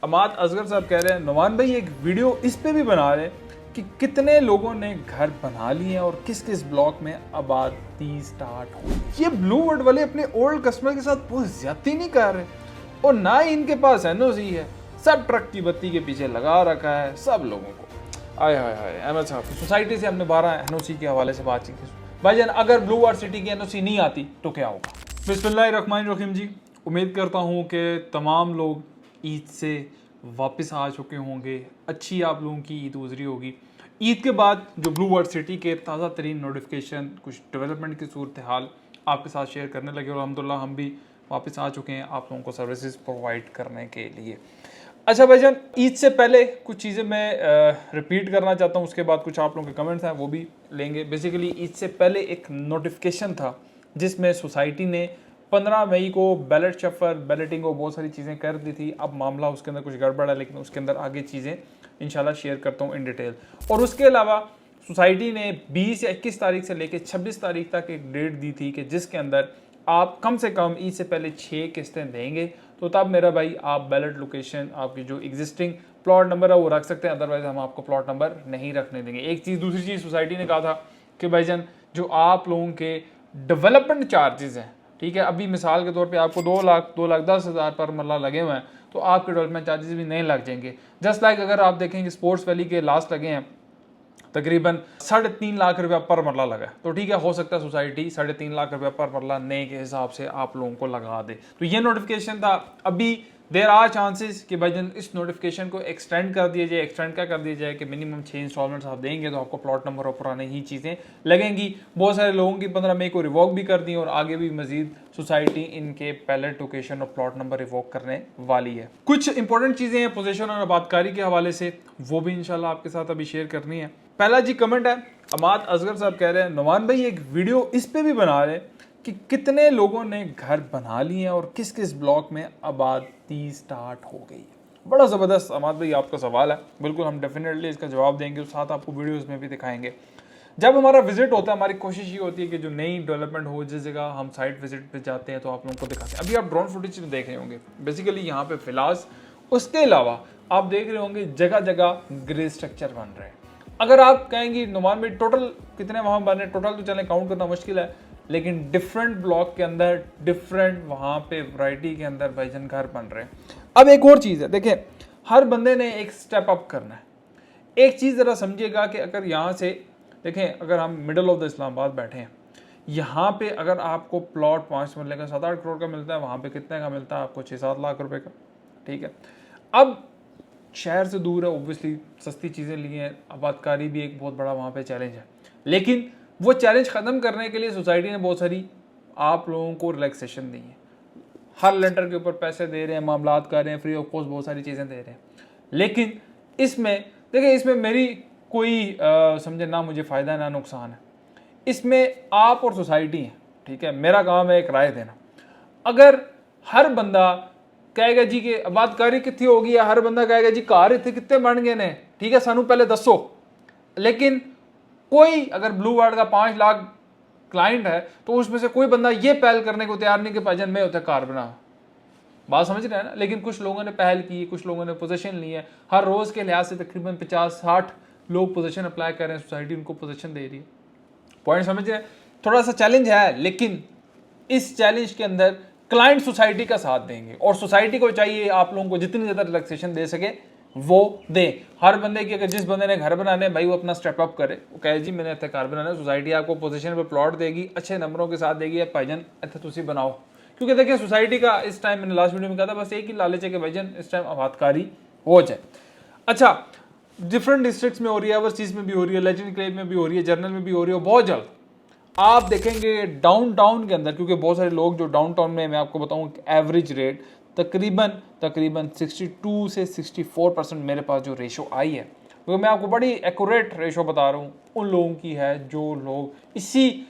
अमाद असगर साहब कह रहे हैं नुमान भाई एक वीडियो इस पे भी बना रहे हैं कि कितने लोगों ने घर बना लिए हैं और किस किस ब्लॉक में आबादी स्टार्ट हो। ये ब्लू वर्ड वाले अपने ओल्ड कस्टमर के साथ बहुत ज्यादती नहीं कर रहे और ना ही इनके पास एनओसी है। सब ट्रक की बत्ती के पीछे लगा रखा है सब लोगों को। आय हाय हाय अहमद साहब सोसाइटी से हमने 12 एनओसी के हवाले से बातचीत की। भाईजान अगर ब्लू वर्ड सिटी की एनओसी नहीं आती तो क्या होगा। बिस्मिल्लाहिर्रहमानिर्रहीम जी, उम्मीद करता हूँ कि तमाम लोग ईद से वापस आ चुके होंगे। अच्छी आप लोगों की ईद गुजरी होगी। ईद के बाद जो ब्लू वर्ड सिटी के ताज़ा तरीन नोटिफिकेशन कुछ डेवलपमेंट की सूरत हाल आपके साथ शेयर करने लगे और अल्हम्दुलिल्लाह हम भी वापस आ चुके हैं आप लोगों को सर्विसेज प्रोवाइड करने के लिए। अच्छा भाईजान, ईद से पहले कुछ चीज़ें मैं रिपीट करना चाहता हूँ, उसके बाद कुछ आप लोगों के कमेंट्स हैं वो भी लेंगे। बेसिकली ईद से पहले एक नोटिफिकेशन था जिसमें सोसाइटी ने 15 मई को बैलेट शफर बैलेटिंग को बहुत सारी चीज़ें कर दी थी। अब मामला उसके अंदर कुछ गड़बड़ है, लेकिन उसके अंदर आगे चीज़ें इंशाल्लाह शेयर करता हूँ इन डिटेल। और उसके अलावा सोसाइटी ने 20 या 21 तारीख से लेकर 26 तारीख तक एक डेट दी थी कि जिसके अंदर आप कम से कम ईद से पहले 6 किस्तें देंगे तो तब मेरा भाई आप बैलेट लोकेशन आपकी जो एग्जिस्टिंग प्लॉट नंबर है वो रख सकते हैं, अदरवाइज हम आपको प्लॉट नंबर नहीं रखने देंगे। एक चीज़, दूसरी चीज़ सोसाइटी ने कहा था कि भाईजान जो आप लोगों के डेवलपमेंट चार्जेस हैं, ठीक है, अभी मिसाल के तौर पे आपको 2,10,000 पर मरला लगे हुए हैं तो आपके डेवलपमेंट चार्जेस भी नहीं लग जाएंगे। जस्ट लाइक अगर आप देखेंगे स्पोर्ट्स वैली के लास्ट लगे हैं तकरीबन 3.5 लाख रुपया पर मरला लगा, तो ठीक है हो सकता है सोसाइटी 3.5 लाख रुपया पर मरला नए के हिसाब से आप लोगों को लगा दे। तो ये नोटिफिकेशन था। अभी देर आर चांसेस कि भाईजान इस नोटिफिकेशन को एक्सटेंड कर दिया जाए। एक्सटेंड क्या कर दिया जाए कि मिनिमम 6 इंस्टॉलमेंट्स आप देंगे तो आपको प्लॉट नंबर और पुराने ही चीज़ें लगेंगी। बहुत सारे लोगों की 15 मई को रिवॉक भी कर दी और आगे भी मजीद सोसाइटी इनके पैलेट लोकेशन और प्लॉट नंबर रिवॉक करने वाली है। कुछ इंपॉर्टेंट चीज़ें हैं पोजीशन और आबादकारी के हवाले से, वो भी इंशाल्लाह आपके साथ अभी शेयर करनी है। पहला जी कमेंट है अमाद असगर साहब कह रहे हैं नुमान भाई एक वीडियो इस पे भी बना रहे कि कितने लोगों ने घर बना लिए हैं और किस किस ब्लॉक में आबादी स्टार्ट हो गई। बड़ा ज़बरदस्त अमाद भाई आपका सवाल है, बिल्कुल हम डेफिनेटली इसका जवाब देंगे और साथ आपको वीडियोस में भी दिखाएंगे। जब हमारा विजिट होता है हमारी कोशिश ये होती है कि जो नई डेवलपमेंट हो जिस जगह हम साइट विजिट पे जाते हैं तो आप लोगों को दिखाते हैं। अभी आप ड्रोन फुटेज में देख रहे होंगे बेसिकली यहाँ पे फिलहाल। उसके अलावा आप देख रहे होंगे जगह जगह ग्रे स्ट्रक्चर बन रहे हैं। अगर आप कहेंगे नुमान भाई टोटल कितने वहाँ बने, टोटल तो चलें काउंट करना मुश्किल है, लेकिन डिफरेंट ब्लॉक के अंदर डिफरेंट वहाँ पे वैरायटी के अंदर भाईजान घर बन रहे हैं। अब एक और चीज़ है, देखें हर बंदे ने एक स्टेप अप करना है। एक चीज़ ज़रा समझिएगा कि अगर यहाँ से देखें, अगर हम मिडल ऑफ द इस्लामाबाद बैठे हैं, यहाँ पे अगर आपको प्लॉट 5 मरले का 7-8 करोड़ का मिलता है, वहाँ पे कितने का मिलता है आपको 6-7 लाख रुपए का, ठीक है। अब शहर से दूर है, ओब्वियसली सस्ती चीज़ें लिए हैं, आबादकारी भी एक बहुत बड़ा वहाँ पे चैलेंज है, लेकिन वो चैलेंज ख़त्म करने के लिए सोसाइटी ने बहुत सारी आप लोगों को रिलैक्सेशन दी है। हर लेंटर के ऊपर पैसे दे रहे हैं, मामलात कर रहे हैं, फ्री ऑफ कॉस्ट बहुत सारी चीज़ें दे रहे हैं। लेकिन इसमें देखिए, इसमें मेरी कोई समझे ना मुझे फ़ायदा है ना नुकसान है। इसमें आप और सोसाइटी हैं, ठीक है, मेरा काम है एक राय देना। अगर हर बंदा कहेगा जी कि आबादकारी कितनी होगी, या हर बंदा कहेगा जी घर इतने कितने बन गए ने, ठीक है सानू पहले दसो, लेकिन कोई अगर ब्लू वर्ड का 5 लाख क्लाइंट है तो उसमें से कोई बंदा ये पहल करने को तैयार नहीं कि भाईजान मैं होता कार बना। बात समझ रहे हैं ना। लेकिन कुछ लोगों ने पहल की, कुछ लोगों ने पोजीशन ली है। हर रोज़ के लिहाज से तकरीबन 50-60 लोग पोजीशन अप्लाई कर रहे हैं, सोसाइटी उनको पोजीशन दे रही है। पॉइंट समझ रहे हैं। थोड़ा सा चैलेंज है, लेकिन इस चैलेंज के अंदर क्लाइंट सोसाइटी का साथ देंगे और सोसाइटी को चाहिए आप लोगों को जितनी ज़्यादा रिलैक्सेशन दे सके वो दे। हर बंदे की, अगर जिस बंदे ने घर बनाने भाई वो अपना स्टेप अप करे, वो कहे जी मैंने इतने घर बनाना है, सोसाइटी आपको पोजीशन पे प्लॉट देगी, अच्छे नंबरों के साथ देगी, भाईजान इतने तुसी बनाओ। क्योंकि देखिए सोसाइटी का इस टाइम, मैंने लास्ट वीडियो में कहा था, बस एक ही लालच है कि भाईजान इस टाइम आबादकारी हो जाए। अच्छा, डिफरेंट डिस्ट्रिक्ट्स में हो रही है, ओवरसीज में भी हो रही है, लेजेंड क्लेव में भी हो रही है, जर्नल में भी हो रही है, बहुत जल्द आप देखेंगे डाउनटाउन के अंदर। क्योंकि बहुत सारे लोग जो डाउनटाउन में, मैं आपको बताऊं एवरेज रेट तकरीबन 62 से 64% मेरे पास जो रेशो आई है, क्योंकि मैं आपको बड़ी एक्यूरेट रेशो बता रहा हूँ, उन लोगों की है जो लोग इसी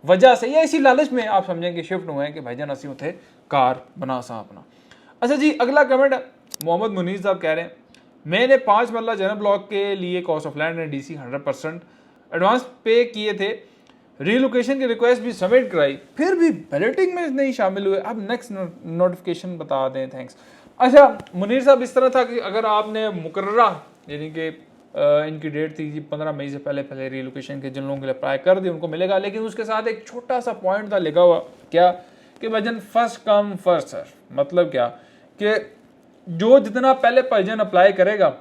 वजह से या इसी लालच में आप समझेंगे शिफ्ट हुए हैं कि भाईजान असी उथे कार बना सा अपना। अच्छा जी, अगला कमेंट है मोहम्मद मुनीर साहब कह रहे हैं मैंने 5 मरला जनरल ब्लॉक के लिए cost of land and DC 100% advance पे किए थे, रीलोकेशन की रिक्वेस्ट भी सबमिट कराई, फिर भी बैलेटिंग में नहीं शामिल हुए। अब नेक्स्ट नोटिफिकेशन बता दें, थैंक्स। अच्छा मुनीर साहब, इस तरह था कि अगर आपने मुकर्ररा यानी कि इनकी डेट थी 15 मई से पहले पहले रीलोकेशन के जिन लोगों के लिए अप्लाई कर दी उनको मिलेगा, लेकिन उसके साथ एक छोटा सा पॉइंट था लिखा हुआ, क्या कि भाईजान फर्स्ट कम फर्स्ट सर्व। मतलब क्या कि जो जितना पहले भाईजान अप्लाई करेगा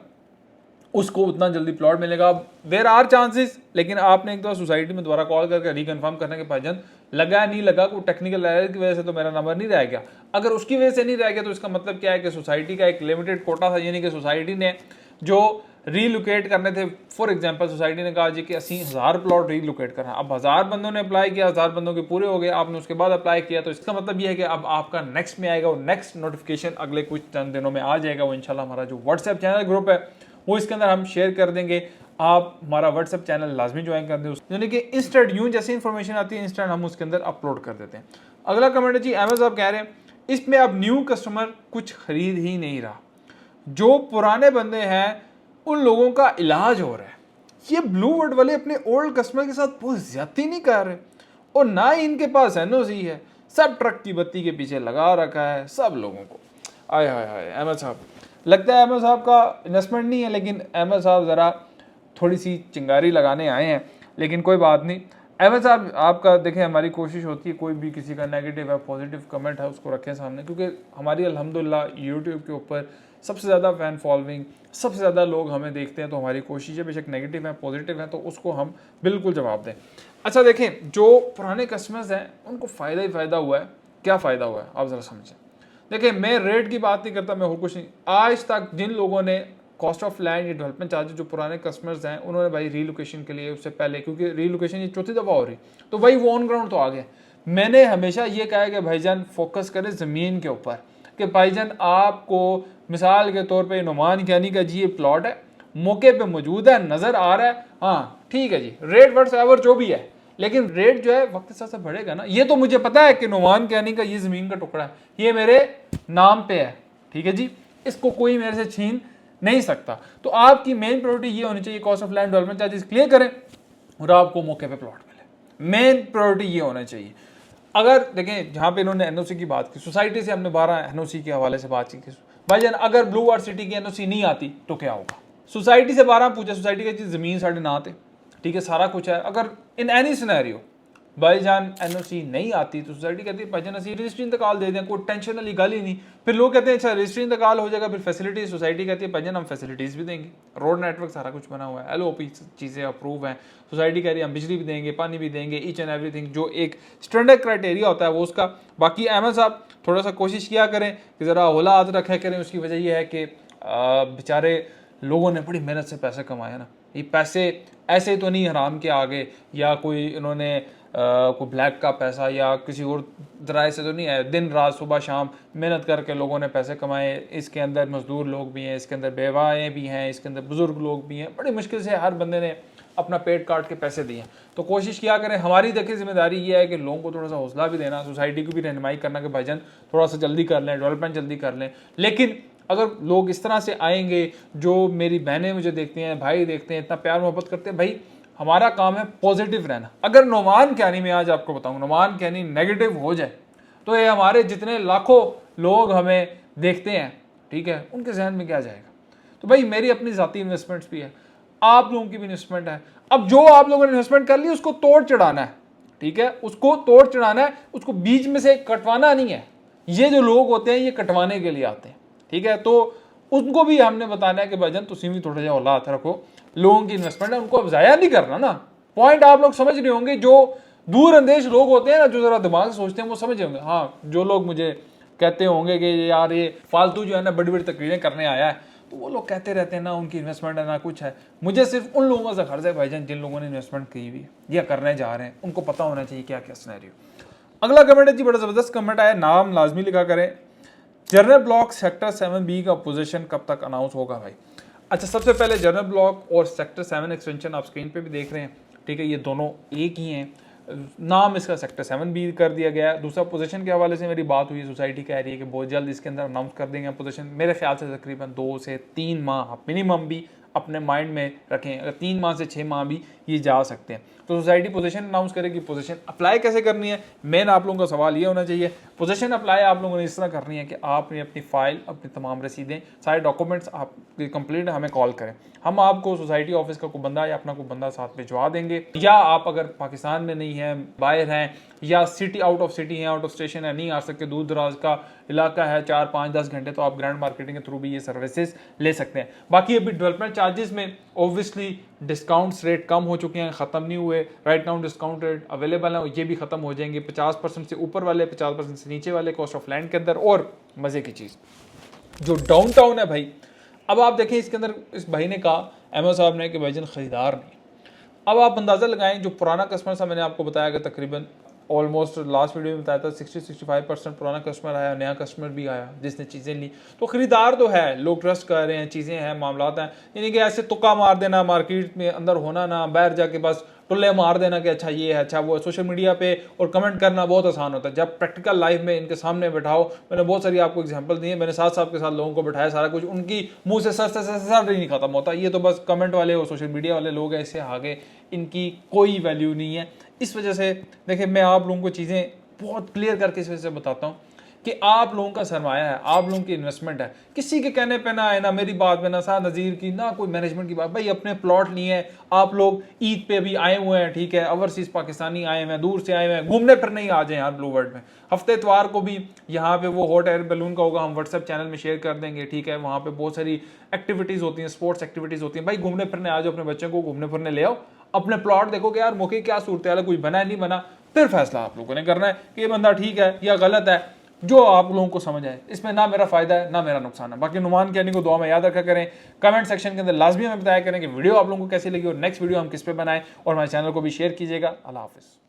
उसको उतना जल्दी प्लॉट मिलेगा। देर आर चांसेस, लेकिन आपने एक दो सोसाइटी में दोबारा कॉल करके रिकन्फर्म करने के भाईजान लगा नहीं लगा, कोई टेक्निकल एरर की वजह से तो मेरा नंबर नहीं रह गया। अगर उसकी वजह से नहीं रह गया तो इसका मतलब क्या है कि सोसाइटी का एक लिमिटेड कोटा था, यानी कि सोसाइटी ने जो रीलोकेट करने थे, फॉर एग्जांपल सोसाइटी ने कहा जी कि 80,000 प्लॉट रीलोकेट करना, अब 1000 बंदों ने अप्लाई किया, 1000 बंदों के पूरे हो गए, आपने उसके बाद अप्लाई किया, तो इसका मतलब ये है कि अब आपका नेक्स्ट में आएगा, वो नेक्स्ट नोटिफिकेशन अगले कुछ चंद दिनों में आ जाएगा। वो इंशाल्लाह हमारा जो व्हाट्सएप चैनल ग्रुप है वो इसके अंदर हम शेयर कर देंगे, आप हमारा व्हाट्सएप चैनल लाजमी ज्वाइन कर दें, यानी कि इंस्टेंट यूं जैसी इंफॉर्मेशन आती है इंस्टेंट हम उसके अंदर अपलोड कर देते हैं। अगला कमेंट है जी, अहमद साहब कह रहे हैं इसमें अब न्यू कस्टमर कुछ खरीद ही नहीं रहा, जो पुराने बंदे हैं उन लोगों का इलाज हो रहा है। ये ब्लू वर्ड वाले अपने ओल्ड कस्टमर के साथ बहुत ज्यादती नहीं कर रहे, और ना ही इनके पास एनओसी है, सब ट्रक की बत्ती के पीछे लगा रखा है सब लोगों को। आय हाय हाय अहमद साहब, लगता है अहमद साहब का इन्वेस्टमेंट नहीं है, लेकिन अहमद साहब ज़रा थोड़ी सी चिंगारी लगाने आए हैं, लेकिन कोई बात नहीं। अहमद साहब आपका देखें, हमारी कोशिश होती है कोई भी किसी का नेगेटिव है पॉजिटिव कमेंट है उसको रखें सामने, क्योंकि हमारी अल्हम्दुलिल्लाह यूट्यूब के ऊपर सबसे ज़्यादा फ़ैन फॉलोइंग, सबसे ज़्यादा लोग हमें देखते हैं, तो हमारी कोशिश है बेशक नेगेटिव है पॉजिटिव है तो उसको हम बिल्कुल जवाब दें। अच्छा देखें, जो पुराने कस्टमर्स हैं उनको फ़ायदा ही फ़ायदा हुआ है। क्या फ़ायदा हुआ है आप ज़रा समझें। देखिए मैं रेट की बात नहीं करता, मैं और कुछ नहीं, आज तक जिन लोगों ने कॉस्ट ऑफ लैंड या डेवलपमेंट चार्जेस जो पुराने कस्टमर्स हैं उन्होंने भाई रीलोकेशन के लिए उससे पहले, क्योंकि रीलोकेशन ये चौथी दफ़ा हो रही, तो भाई वो ऑन ग्राउंड तो आ गए। मैंने हमेशा ये कहा है कि भाईजान फोकस करें ज़मीन के ऊपर, कि भाईजान आपको मिसाल के तौर पे नुमान कैनी का जी ये प्लॉट है, मौके पे मौजूद है, नज़र आ रहा है, हाँ ठीक है जी, रेट वर्ट्स एवर जो भी है, लेकिन रेट जो है वक्त के साथ साथ बढ़ेगा ना। ये तो मुझे पता है कि नुमान कैनी का ये ज़मीन का टुकड़ा है, ये मेरे नाम पे है, ठीक है जी, इसको कोई मेरे से छीन नहीं सकता। तो आपकी मेन प्रायोरिटी ये होनी चाहिए, cost of land development charges clear करें और आपको मौके पे प्लॉट मिले, मेन प्रायोरिटी ये होना चाहिए। अगर देखें जहाँ पे इन्होंने एनओसी की बात की, सोसाइटी से हमने 12 एनओसी के हवाले से बात की, भाईजान अगर ब्लू वार्ड सिटी की एनओसी नहीं आती तो क्या होगा। सोसाइटी से 12 पूछा, सोसाइटी की ज़मीन साढ़े ना आते, ठीक है सारा कुछ है, अगर इन एनी सिनेरियो भाईजान एनओसी नहीं आती तो सोसाइटी कहती है भाईजान असं रजिस्ट्री इंतकाल दे दें, कोई टेंशन वाली गल ही नहीं। फिर लोग कहते हैं अच्छा रजिस्ट्री इंतकाल हो जाएगा, फिर फैसिलिटीज, सोसाइटी कहती है भाईजान हम फैसिलिटीज़ भी देंगे, रोड नेटवर्क सारा कुछ बना हुआ है, एलओपी चीज़ें अप्रूव हैं, सोसाइटी कह रही है हम बिजली भी देंगे, पानी भी देंगे, ईच एंड एवरीथिंग जो एक स्टैंडर्ड क्राइटेरिया होता है वो उसका। बाकी अहमद साहब थोड़ा सा कोशिश किया करें कि ज़रा हौला हाथ रखा करें, उसकी वजह यह है कि बेचारे लोगों ने बड़ी मेहनत से पैसे कमाए ना, ये पैसे ऐसे तो नहीं हराम के आगे, या कोई इन्होंने कोई ब्लैक का पैसा या किसी और जराए से तो नहीं है, दिन रात सुबह शाम मेहनत करके लोगों ने पैसे कमाए। इसके अंदर मजदूर लोग भी हैं, इसके अंदर बेवाएँ भी हैं, इसके अंदर बुजुर्ग लोग भी हैं, बड़ी मुश्किल से हर बंदे ने अपना पेट काट के पैसे दिए। तो कोशिश किया करें, हमारी देखिए जिम्मेदारी ये है कि लोगों को थोड़ा सा हौसला भी देना, सोसाइटी को भी रहनुमाई करना कि भाईजान थोड़ा सा जल्दी कर लें, डेवलपमेंट जल्दी कर लें। लेकिन अगर लोग इस तरह से आएंगे, जो मेरी बहनें मुझे देखती हैं, भाई देखते हैं, इतना प्यार मोहब्बत करते हैं, भाई हमारा काम है पॉजिटिव रहना। अगर नुमान कैनी में आज आपको बताऊं नुमान कैनी नेगेटिव हो जाए तो ये हमारे जितने लाखों लोग हमें देखते हैं, ठीक है, उनके जहन में क्या जाएगा। तो भाई मेरी अपनी ज़ाती इन्वेस्टमेंट्स भी है, आप लोगों की भी इन्वेस्टमेंट है। अब जो आप लोगों ने इन्वेस्टमेंट कर ली उसको तोड़ चढ़ाना है, ठीक है, उसको तोड़ चढ़ाना है, उसको बीच में से कटवाना नहीं है। ये जो लोग होते हैं ये कटवाने के लिए आते हैं, ठीक है, तो उनको भी हमने बताना है कि भाईजान तुम भी थोड़ा सा औलाद रखो, लोगों की इन्वेस्टमेंट है उनको अब ज़ाया नहीं करना ना। पॉइंट आप लोग समझ रहे होंगे, जो दूर अंदेश लोग होते हैं ना, जो ज़रा दिमाग से सोचते हैं वो समझ होंगे। हाँ, जो लोग मुझे कहते होंगे कि यार ये फालतू जो है ना बड़ी बड़ी तकरीरें करने आया है, तो वो लोग कहते रहते हैं ना उनकी इन्वेस्टमेंट है ना कुछ है। मुझे सिर्फ उन लोगों से गर्ज है भाईजान जिन लोगों ने इन्वेस्टमेंट की हुई है या करने जा रहे हैं, उनको पता होना चाहिए क्या क्या सिनेरियो। अगला कमेंट है जी, बड़ा ज़बरदस्त कमेंट आया, नाम लाजमी लिखा करें। जनरल ब्लॉक सेक्टर 7B का पोजीशन कब तक अनाउंस होगा भाई। अच्छा, सबसे पहले जनरल ब्लॉक और सेक्टर 7 एक्सटेंशन आप स्क्रीन पे भी देख रहे हैं, ठीक है, ये दोनों एक ही हैं, नाम इसका सेक्टर 7B कर दिया गया है। दूसरा पोजीशन के हवाले से मेरी बात हुई, सोसाइटी कह रही है कि बहुत जल्द इसके अंदर अनाउंस कर देंगे पोजीशन, मेरे ख्याल से तकरीबन 2 से 3 माह मिनिमम भी अपने माइंड में रखें। अगर 3 माह से 6 माह भी ये जा सकते हैं। तो सोसाइटी पोजीशन अनाउंस करेगी, पोजीशन अप्लाई कैसे करनी है, मेन आप लोगों का सवाल ये होना चाहिए। पोजीशन अप्लाई आप लोगों ने इस तरह करनी है कि आपने अपनी फाइल, अपनी तमाम रसीदें, सारे डॉक्यूमेंट्स आपके कंप्लीट हमें कॉल करें, हम आपको सोसाइटी ऑफिस का कोई बंदा या अपना कोई बंदा साथ भिजवा देंगे। या आप अगर पाकिस्तान में नहीं हैं, बाहर हैं, या सिटी आउट ऑफ सिटी हैं, आउट ऑफ स्टेशन है, नहीं आ सकते, दूर दराज का इलाका है, 4, 5, 10 घंटे, तो आप ग्रैंड मार्केटिंग के थ्रू भी ये सर्विसेज ले सकते हैं। बाकी अभी डेवलपमेंट चार्जेस में ऑब्वियसली डिस्काउंट्स रेट कम हो चुके हैं, ख़त्म नहीं हुए। Right now discount rate available है, ये भी ख़त्म हो जाएंगे। 50% से ऊपर वाले, 50% से नीचे वाले कॉस्ट ऑफ लैंड के अंदर। और मज़े की चीज़ जो डाउनटाउन है भाई, अब आप देखें इसके अंदर इस भाई ने कहा, अहमद साहब ने, कि भाईजान ख़रीदार नहीं। अब आप अंदाज़ा लगाएं, जो पुराना कस्टमर था, मैंने आपको बताया कि तकरीबन ऑलमोस्ट लास्ट वीडियो में बताया था 60-65% पुराना कस्टमर आया, नया कस्टमर भी आया जिसने चीज़ें ली। तो ख़रीदार तो है, लोग ट्रस्ट कर रहे हैं, चीज़ें हैं, मामलात हैं। यानी कि ऐसे तुक्का मार देना, मार्केट में अंदर होना ना, बाहर जाके बस टुल्ले मार देना कि अच्छा ये है, अच्छा वो है, सोशल मीडिया पे और कमेंट करना बहुत आसान होता है। जब प्रैक्टिकल लाइफ में इनके सामने बैठाओ, मैंने बहुत सारी आपको एग्जांपल दी है, मैंने साथ के साथ लोगों को बैठाया, सारा कुछ उनकी मुंह से सर नहीं खत्म होता। ये तो बस कमेंट वाले और सोशल मीडिया वाले लोग हैं, इससे आगे इनकी कोई वैल्यू नहीं है। इस वजह से देखिए, मैं आप लोगों को चीज़ें बहुत क्लियर करके इस वजह से बताता हूँ कि आप लोगों का सरमाया है, आप लोगों की इन्वेस्टमेंट है। किसी के कहने पे ना आए, ना मेरी बात पे, ना सा नज़ीर की, ना कोई मैनेजमेंट की बात। भाई अपने प्लॉट लिए हैं, आप लोग ईद पे भी आए हुए हैं, ठीक है, ओवरसीज पाकिस्तानी आए हुए हैं, दूर से आए हुए हैं, घूमने फिरने ही आ जाए यार ब्लू वर्ल्ड में। हफ्ते इतवार को भी यहाँ पे वो हॉट एयर बैलून का होगा, हम व्हाट्सएप चैनल में शेयर कर देंगे, ठीक है। वहाँ पे बहुत सारी एक्टिविटीज़ होती हैं, स्पोर्ट्स एक्टिविटीज़ होती हैं। भाई घूमने फिरने आ जाओ, अपने बच्चों को घूमने फिरने ले आओ, अपने प्लॉट देखो कि यार मौके क्या सूरत है, कुछ बना है नहीं बना, फिर फैसला आप लोगों ने करना है कि ये बंदा ठीक है या गलत है, जो आप लोगों को समझ आए। इसमें ना मेरा फायदा है ना मेरा नुकसान है। बाकी नुमान कहने को दुआ में याद रखा करें, कमेंट सेक्शन के अंदर लाजमी हमें बताया करें कि वीडियो आप लोगों को कैसी लगी और नेक्स्ट वीडियो हम किस पे बनाएं, और हमारे चैनल को भी शेयर कीजिएगा। अल्लाह हाफिज़।